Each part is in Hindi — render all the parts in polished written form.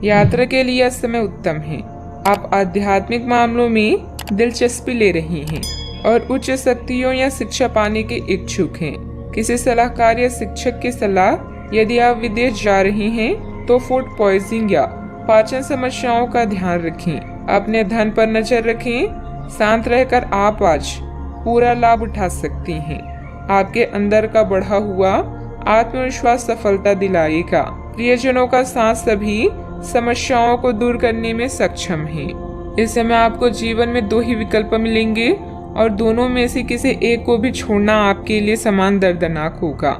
यात्रा के लिए यह समय उत्तम है। आप आध्यात्मिक मामलों में दिलचस्पी ले रही हैं और उच्च शक्तियों या शिक्षा पाने के इच्छुक हैं। किसी सलाहकार या शिक्षक की सलाह यदि आप विदेश जा रही हैं तो फूड पॉइजनिंग या पाचन समस्याओं का ध्यान रखें। अपने धन पर नजर रखें। शांत रहकर आप आज पूरा लाभ उठा सकती हैं। आपके अंदर का बढ़ा हुआ आत्मविश्वास सफलता दिलाएगा। प्रियजनों का साथ सभी समस्याओं को दूर करने में सक्षम है। इस समय आपको जीवन में 2 ही विकल्प मिलेंगे और दोनों में से किसी एक को भी छोड़ना आपके लिए समान दर्दनाक होगा।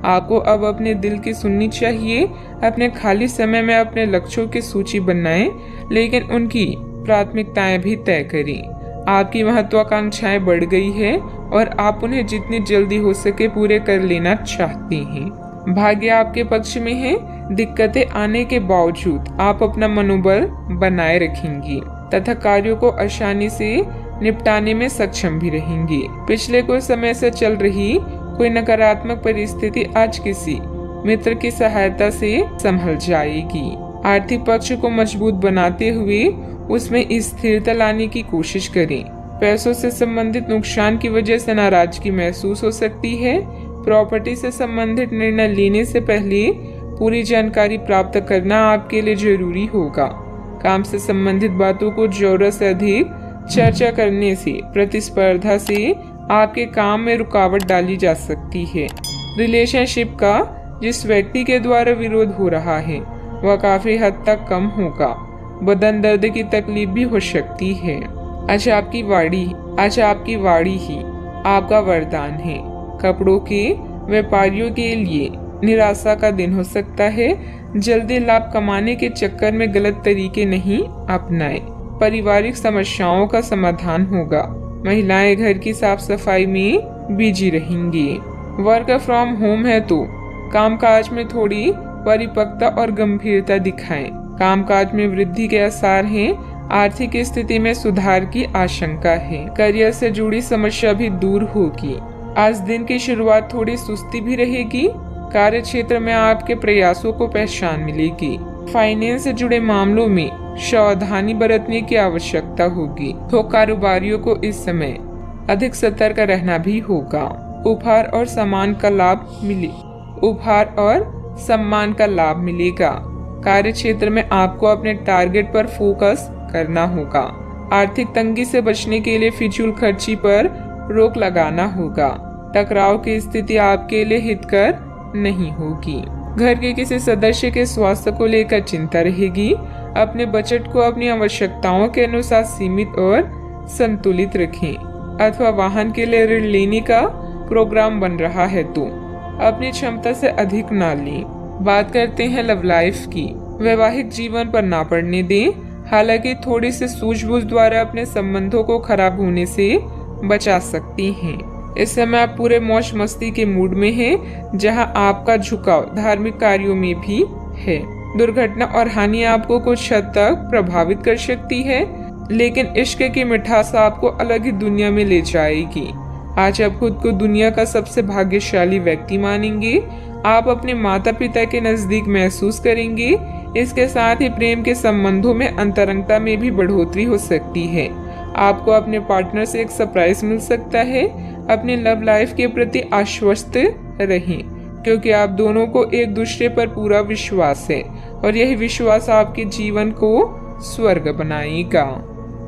आपको अब अपने दिल की सुननी चाहिए। अपने खाली समय में अपने लक्ष्यों की सूची बनाएं, लेकिन उनकी प्राथमिकताएं भी तय करें। आपकी महत्वाकांक्षाएं बढ़ गई है और आप उन्हें जितनी जल्दी हो सके पूरे कर लेना चाहती हैं। भाग्य आपके पक्ष में है। दिक्कतें आने के बावजूद आप अपना मनोबल बनाए रखेंगी तथा कार्यों को आसानी से निपटाने में सक्षम भी रहेंगी। पिछले कुछ समय से चल रही कोई नकारात्मक परिस्थिति आज किसी मित्र की सहायता से संभल जाएगी। आर्थिक पक्ष को मजबूत बनाते हुए उसमें स्थिरता लाने की कोशिश करें। पैसों से संबंधित नुकसान की वजह से नाराजगी महसूस हो सकती है। प्रॉपर्टी से संबंधित निर्णय लेने से पहले पूरी जानकारी प्राप्त करना आपके लिए जरूरी होगा। काम से संबंधित बातों को जरूरत से अधिक चर्चा करने से प्रतिस्पर्धा से आपके काम में रुकावट डाली जा सकती है। रिलेशनशिप का जिस व्यक्ति के द्वारा विरोध हो रहा है वह काफी हद तक कम होगा। बदन दर्द की तकलीफ भी हो सकती है। आज आपकी वाड़ी ही आपका वरदान है। कपड़ों के व्यापारियों के लिए निराशा का दिन हो सकता है। जल्दी लाभ कमाने के चक्कर में गलत तरीके नहीं अपनाएं। पारिवारिक समस्याओं का समाधान होगा। महिलाएं घर की साफ सफाई में बिजी रहेंगी। वर्क फ्रॉम होम है तो कामकाज में थोड़ी परिपक्वता और गंभीरता दिखाएं। कामकाज में वृद्धि के आसार हैं। आर्थिक स्थिति में सुधार की आशंका है। करियर से जुड़ी समस्या भी दूर होगी। आज दिन की शुरुआत थोड़ी सुस्ती भी रहेगी। कार्य क्षेत्र में आपके प्रयासों को पहचान मिलेगी। फाइनेंस से जुड़े मामलों में सावधानी बरतने की आवश्यकता होगी। तो कारोबारियों को इस समय अधिक सतर्क रहना भी होगा। उपहार और सम्मान का लाभ मिलेगा। कार्य क्षेत्र में आपको अपने टारगेट पर फोकस करना होगा। आर्थिक तंगी से बचने के लिए फिजूल खर्ची पर रोक लगाना होगा। टकराव की स्थिति आपके लिए हितकर नहीं होगी। घर के किसी सदस्य के स्वास्थ्य को लेकर चिंता रहेगी। अपने बजट को अपनी आवश्यकताओं के अनुसार सीमित और संतुलित रखें। अथवा वाहन के लिए ऋण लेने का प्रोग्राम बन रहा है तो अपनी क्षमता से अधिक ना लें। बात करते हैं लव लाइफ की। वैवाहिक जीवन पर ना पड़ने दें। हालांकि थोड़ी सी सूझबूझ द्वारा अपने संबंधों को खराब होने से बचा सकती हैं। इस समय आप पूरे मौज मस्ती के मूड में हैं, जहां आपका झुकाव धार्मिक कार्यों में भी है। दुर्घटना और हानि आपको कुछ हद तक प्रभावित कर सकती है, लेकिन इश्क की मिठास आपको अलग ही दुनिया में ले जाएगी। आज आप खुद को दुनिया का सबसे भाग्यशाली व्यक्ति मानेंगे। आप अपने माता पिता के नजदीक महसूस करेंगे। इसके साथ ही प्रेम के संबंधों में अंतरंगता में भी बढ़ोतरी हो सकती है। आपको अपने पार्टनर से एक सरप्राइज मिल सकता है। अपने लव लाइफ के प्रति आश्वस्त रहें, क्योंकि आप दोनों को एक दूसरे पर पूरा विश्वास है और यही विश्वास आपके जीवन को स्वर्ग बनाएगा।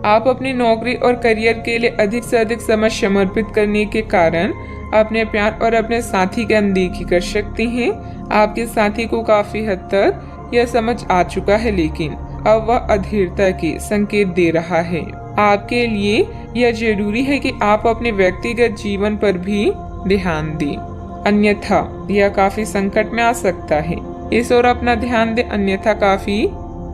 आप अपनी नौकरी और करियर के लिए अधिक से अधिक समय समर्पित करने के कारण अपने प्यार और अपने साथी की अनदेखी कर सकते हैं। आपके साथी को काफी हद तक यह समझ आ चुका है, लेकिन अब वह अधीरता के संकेत दे रहा है। आपके लिए यह जरूरी है कि आप अपने व्यक्तिगत जीवन पर भी ध्यान दें, अन्यथा यह काफी संकट में आ सकता है। इस ओर अपना ध्यान दें, अन्यथा काफी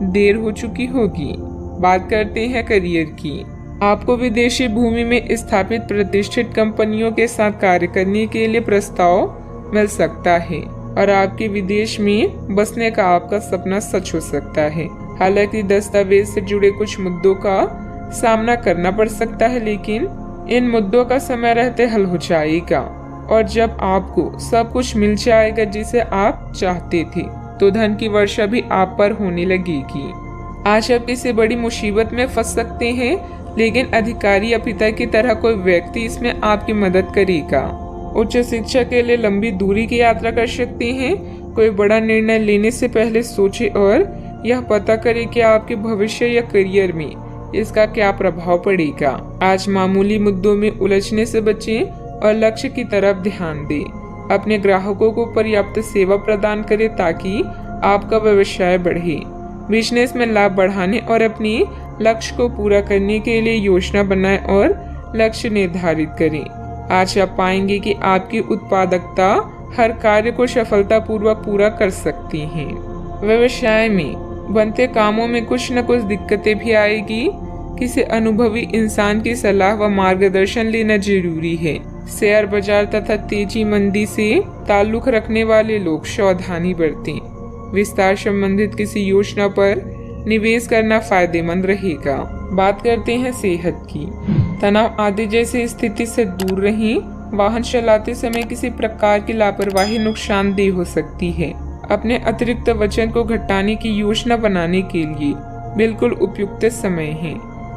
देर हो चुकी होगी। बात करते हैं करियर की। आपको विदेशी भूमि में स्थापित प्रतिष्ठित कंपनियों के साथ कार्य करने के लिए प्रस्ताव मिल सकता है और आपके विदेश में बसने का आपका सपना सच हो सकता है। हालांकि दस्तावेज से जुड़े कुछ मुद्दों का सामना करना पड़ सकता है, लेकिन इन मुद्दों का समय रहते हल हो जाएगा और जब आपको सब कुछ मिल जाएगा जिसे आप चाहते थे, तो धन की वर्षा भी आप पर होने लगेगी। आज आप किसी बड़ी मुसीबत में फंस सकते हैं, लेकिन अधिकारी या पिता की तरह कोई व्यक्ति इसमें आपकी मदद करेगा। उच्च शिक्षा के लिए लंबी दूरी की यात्रा कर सकते हैं। कोई बड़ा निर्णय लेने से पहले सोचें और यह पता करें कि आपके भविष्य या करियर में इसका क्या प्रभाव पड़ेगा। आज मामूली मुद्दों में उलझने से बचें और लक्ष्य की तरफ ध्यान दें। अपने ग्राहकों को पर्याप्त सेवा प्रदान करें ताकि आपका व्यवसाय बढ़े। बिजनेस में लाभ बढ़ाने और अपनी लक्ष्य को पूरा करने के लिए योजना बनाएं और लक्ष्य निर्धारित करें। आज आप पाएंगे कि आपकी उत्पादकता हर कार्य को सफलतापूर्वक पूरा कर सकती है। व्यवसाय में बनते कामों में कुछ न कुछ दिक्कतें भी आएगी। किसी अनुभवी इंसान की सलाह व मार्गदर्शन लेना जरूरी है। शेयर बाजार तथा तेजी मंदी से ताल्लुक रखने वाले लोग सावधानी बरतें। विस्तार संबंधित किसी योजना पर निवेश करना फायदेमंद रहेगा। बात करते हैं सेहत की। तनाव आदि जैसी स्थिति से दूर रहें। वाहन चलाते समय किसी प्रकार की लापरवाही नुकसानदेह हो सकती है। अपने अतिरिक्त वजन को घटाने की योजना बनाने के लिए बिल्कुल उपयुक्त समय है।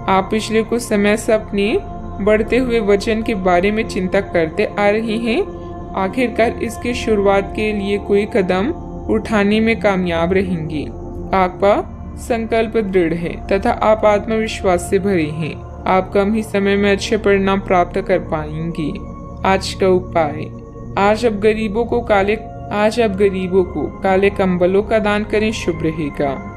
आप पिछले कुछ समय से अपने बढ़ते हुए वजन के बारे में चिंता करते आ रहे हैं। आखिरकार इसकी शुरुआत के लिए कोई कदम उठाने में कामयाब रहेंगे। आपका संकल्प दृढ़ है तथा आप आत्मविश्वास से भरे हैं। आप कम ही समय में अच्छे परिणाम प्राप्त कर पाएंगे। आज का उपाय, आज आप गरीबों को काले कंबलों का दान करें, शुभ रहेगा।